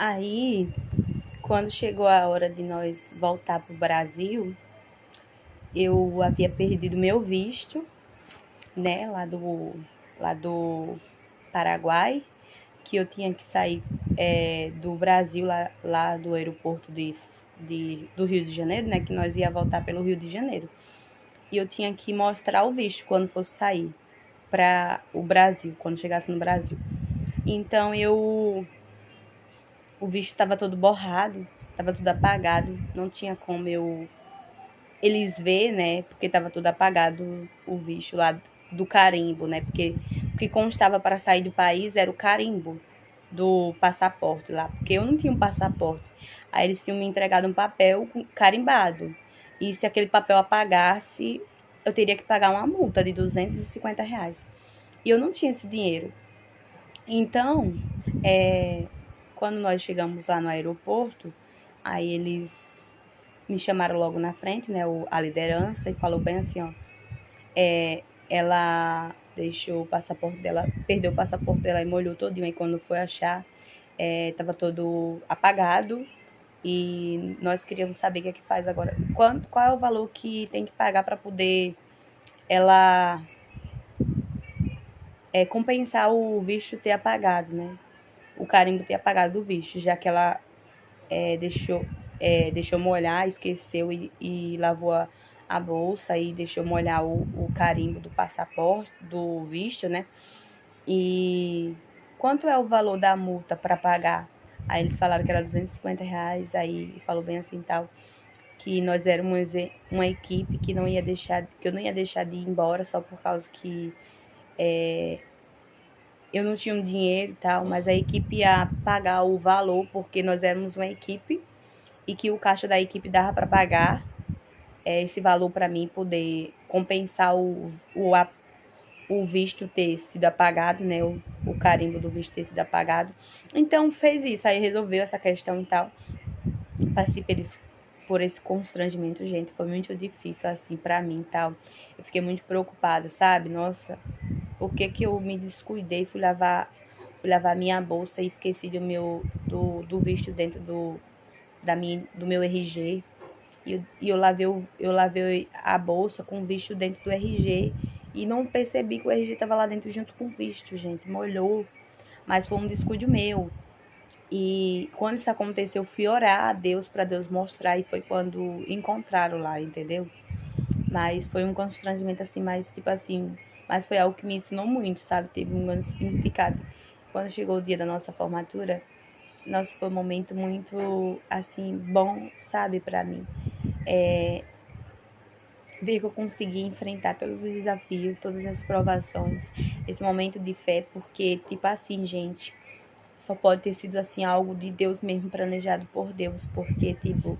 Aí, quando chegou a hora de nós voltar pro Brasil, eu havia perdido meu visto, né, lá do Paraguai, que eu tinha que sair do Brasil, lá do aeroporto do Rio de Janeiro, né, que nós ia voltar pelo Rio de Janeiro. E eu tinha que mostrar o visto quando fosse sair para o Brasil, quando chegasse no Brasil. Então o visto estava todo borrado, estava tudo apagado, não tinha como eles ver, né? Porque estava tudo apagado o visto lá do carimbo, né? Porque o que constava para sair do país era o carimbo do passaporte lá, porque eu não tinha um passaporte. Aí eles tinham me entregado um papel carimbado. E se aquele papel apagasse, eu teria que pagar uma multa de R$ 250. E eu não tinha esse dinheiro. Então, quando nós chegamos lá no aeroporto, aí eles me chamaram logo na frente, né, a liderança, e falou bem assim, ó, ela deixou o passaporte dela, perdeu o passaporte dela e molhou todinho, aí quando foi achar, tava todo apagado, e nós queríamos saber o que é que faz agora. Qual é o valor que tem que pagar para poder ela compensar o visto ter apagado, né? O carimbo ter apagado do visto, já que ela deixou molhar, esqueceu e lavou a bolsa e deixou molhar o carimbo do passaporte, do visto, né? E quanto é o valor da multa para pagar? Aí eles falaram que era R$ 250, aí falou bem assim tal, que nós éramos uma equipe que eu não ia deixar de ir embora só por causa que eu não tinha um dinheiro e tal, mas a equipe ia pagar o valor porque nós éramos uma equipe e que o caixa da equipe dava para pagar esse valor para mim poder compensar o visto ter sido apagado, né? O carimbo do visto ter sido apagado. Então fez isso, aí resolveu essa questão e tal. Passei por esse constrangimento, gente, foi muito difícil assim para mim e tal. Eu fiquei muito preocupada, sabe? Nossa, por que que eu me descuidei, fui lavar minha bolsa e esqueci do visto dentro do meu RG. E eu lavei a bolsa com o visto dentro do RG e não percebi que o RG estava lá dentro junto com o visto, gente. Molhou, mas foi um descuido meu. E quando isso aconteceu, eu fui orar a Deus para Deus mostrar e foi quando encontraram lá, entendeu? Mas foi um constrangimento assim, mais tipo assim, mas foi algo que me ensinou muito, sabe? Teve um grande significado. Quando chegou o dia da nossa formatura, nossa, foi um momento muito assim bom, sabe, para mim. Ver que eu consegui enfrentar todos os desafios, todas as provações, esse momento de fé, porque, tipo assim, gente, só pode ter sido, assim, algo de Deus mesmo, planejado por Deus, porque, tipo,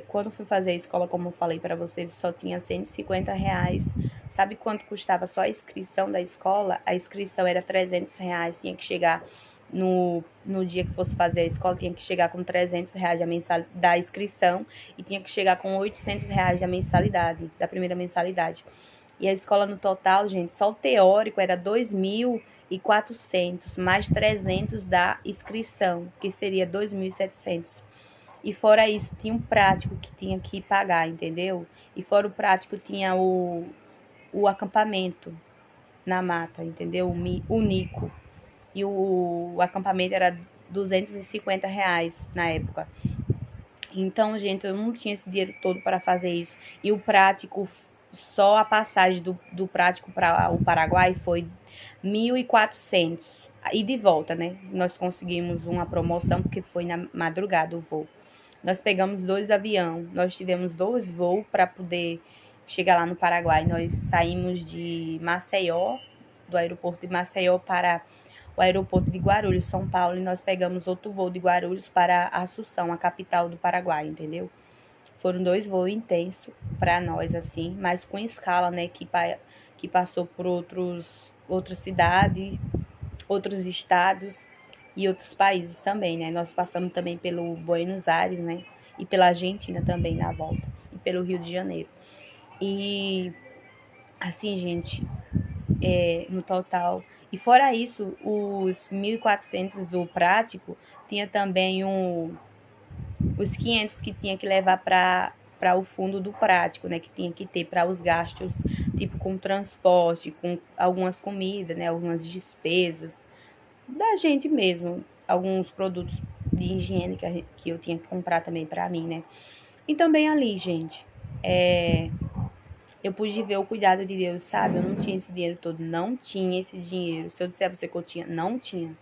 quando fui fazer a escola, como eu falei pra vocês, só tinha R$ 150. Sabe quanto custava só a inscrição da escola? A inscrição era R$ 300, tinha que chegar no dia que fosse fazer a escola, tinha que chegar com R$ 300 da inscrição e tinha que chegar com R$ 800 da mensalidade, da primeira mensalidade. E a escola no total, gente, só o teórico era 2.400 mais 300 da inscrição, que seria 2.700. E fora isso, tinha um prático que tinha que pagar, entendeu? E fora o prático, tinha o acampamento na mata, entendeu? O Nico. E o acampamento era R$ 250 na época. Então, gente, eu não tinha esse dinheiro todo para fazer isso. E o prático, só a passagem do prático para o Paraguai foi 1.400. E de volta, né? Nós conseguimos uma promoção porque foi na madrugada o voo. Nós pegamos 2 aviões, nós tivemos 2 voos para poder chegar lá no Paraguai. Nós saímos de Maceió, do aeroporto de Maceió para o aeroporto de Guarulhos, São Paulo, e nós pegamos outro voo de Guarulhos para Assunção, a capital do Paraguai, entendeu? Foram 2 voos intensos para nós, assim, mas com escala, né, que passou por outras cidades, outros estados e outros países também, né? Nós passamos também pelo Buenos Aires, né? E pela Argentina também na volta. E pelo Rio de Janeiro. E, assim, gente, no total. E fora isso, os 1.400 do prático, tinha também os 500 que tinha que levar para o fundo do prático, né, que tinha que ter para os gastos, tipo com transporte, com algumas comidas, né, algumas despesas da gente mesmo, alguns produtos de higiene que eu tinha que comprar também para mim, né. E também ali, gente, eu pude ver o cuidado de Deus, sabe? Eu não tinha esse dinheiro todo, não tinha esse dinheiro. Se eu disser a você que eu tinha, não tinha.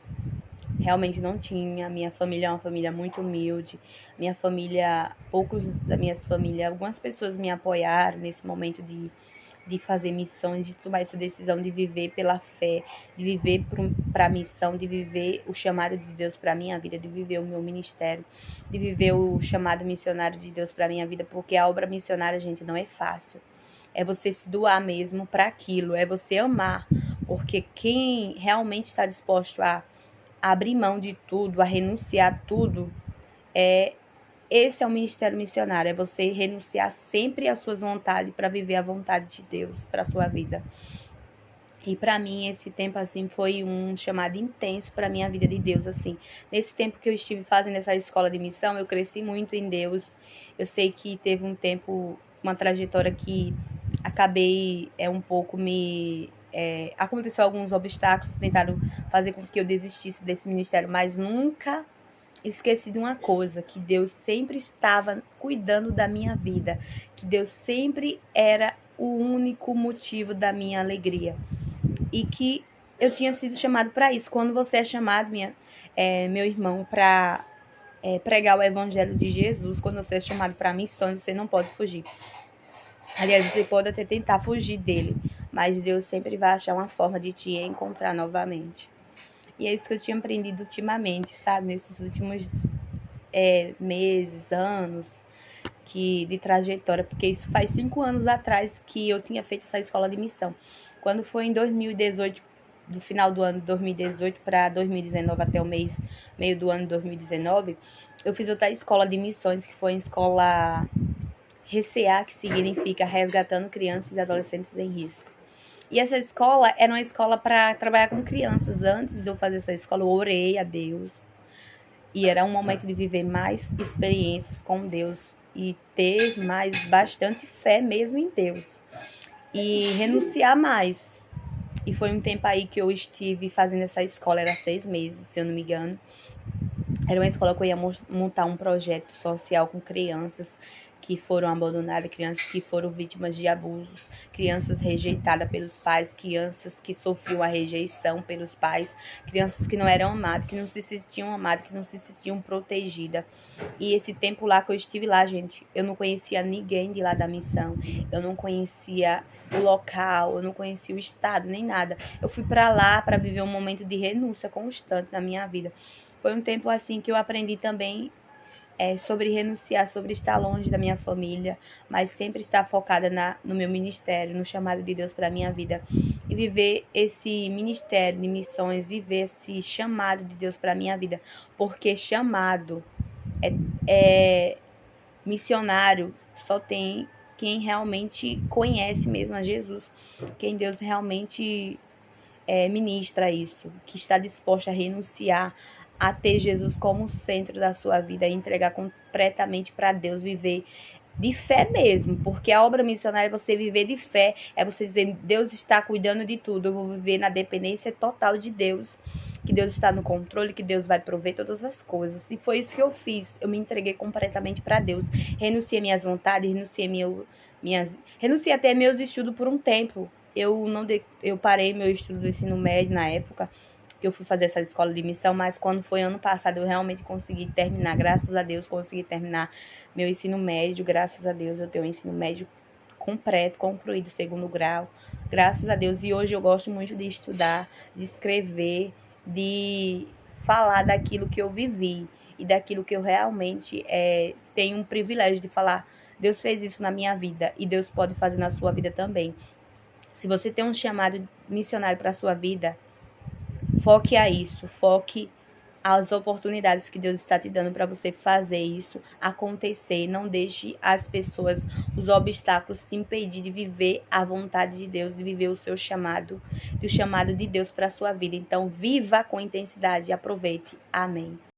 Realmente não tinha. Minha família é uma família muito humilde. Minha família, poucos da minha família, algumas pessoas me apoiaram nesse momento de fazer missões, de tomar essa decisão de viver pela fé, de viver para a missão, de viver o chamado de Deus para minha vida, de viver o meu ministério, de viver o chamado missionário de Deus para minha vida, porque a obra missionária, gente, não é fácil. É você se doar mesmo para aquilo, é você amar, porque quem realmente está disposto a abrir mão de tudo, a renunciar a tudo, esse é o ministério missionário, é você renunciar sempre às suas vontades para viver a vontade de Deus para a sua vida. E para mim esse tempo assim foi um chamado intenso para minha vida de Deus assim. Nesse tempo que eu estive fazendo essa escola de missão, eu cresci muito em Deus. Eu sei que teve um tempo, uma trajetória que acabei um pouco aconteceu alguns obstáculos, tentaram fazer com que eu desistisse desse ministério, mas nunca esqueci de uma coisa, que Deus sempre estava cuidando da minha vida, que Deus sempre era o único motivo da minha alegria e que eu tinha sido chamado para isso. Quando você é chamado, meu irmão, para pregar o evangelho de Jesus, quando você é chamado para missões, você não pode fugir. Aliás, você pode até tentar fugir dele, mas Deus sempre vai achar uma forma de te encontrar novamente. E é isso que eu tinha aprendido ultimamente, sabe? Nesses últimos meses, anos de trajetória, porque isso faz 5 anos atrás que eu tinha feito essa escola de missão. Quando foi em 2018, do final do ano de 2018 para 2019, até o meio do ano de 2019, eu fiz outra escola de missões, que foi a escola RCA, que significa Resgatando Crianças e Adolescentes em Risco. E essa escola era uma escola para trabalhar com crianças. Antes de eu fazer essa escola, eu orei a Deus. E era um momento de viver mais experiências com Deus e ter bastante fé mesmo em Deus. E renunciar mais. E foi um tempo aí que eu estive fazendo essa escola, era 6 meses, se eu não me engano. Era uma escola que eu ia montar um projeto social com crianças que foram abandonadas, crianças que foram vítimas de abusos, crianças rejeitadas pelos pais, crianças que sofriam a rejeição pelos pais, crianças que não eram amadas, que não se sentiam amadas, que não se sentiam protegidas. E esse tempo lá que eu estive lá, gente, eu não conhecia ninguém de lá da missão, eu não conhecia o local, eu não conhecia o estado, nem nada. Eu fui para lá para viver um momento de renúncia constante na minha vida. Foi um tempo assim que eu aprendi também sobre renunciar, sobre estar longe da minha família, mas sempre estar focada no meu ministério, no chamado de Deus para a minha vida. E viver esse ministério de missões, viver esse chamado de Deus para a minha vida. Porque chamado missionário só tem quem realmente conhece mesmo a Jesus, quem Deus realmente ministra isso, que está disposto a renunciar a ter Jesus como centro da sua vida e entregar completamente para Deus, viver de fé mesmo, porque a obra missionária é você viver de fé, é você dizer, Deus está cuidando de tudo, eu vou viver na dependência total de Deus, que Deus está no controle, que Deus vai prover todas as coisas. E foi isso que eu fiz, eu me entreguei completamente para Deus, renunciei minhas vontades, renunciei até meus estudos por um tempo. Eu parei meu estudo do ensino médio na época que eu fui fazer essa escola de missão, mas quando foi ano passado eu realmente consegui terminar, graças a Deus consegui terminar meu ensino médio, graças a Deus eu tenho um ensino médio completo, concluído, 2º grau, graças a Deus. E hoje eu gosto muito de estudar, de escrever, de falar daquilo que eu vivi e daquilo que eu realmente tenho um privilégio de falar. Deus fez isso na minha vida e Deus pode fazer na sua vida também. Se você tem um chamado missionário para a sua vida, foque a isso, foque as oportunidades que Deus está te dando para você fazer isso acontecer. Não deixe as pessoas, os obstáculos te impedir de viver a vontade de Deus, de viver o seu chamado, do chamado de Deus para a sua vida. Então, viva com intensidade e aproveite. Amém.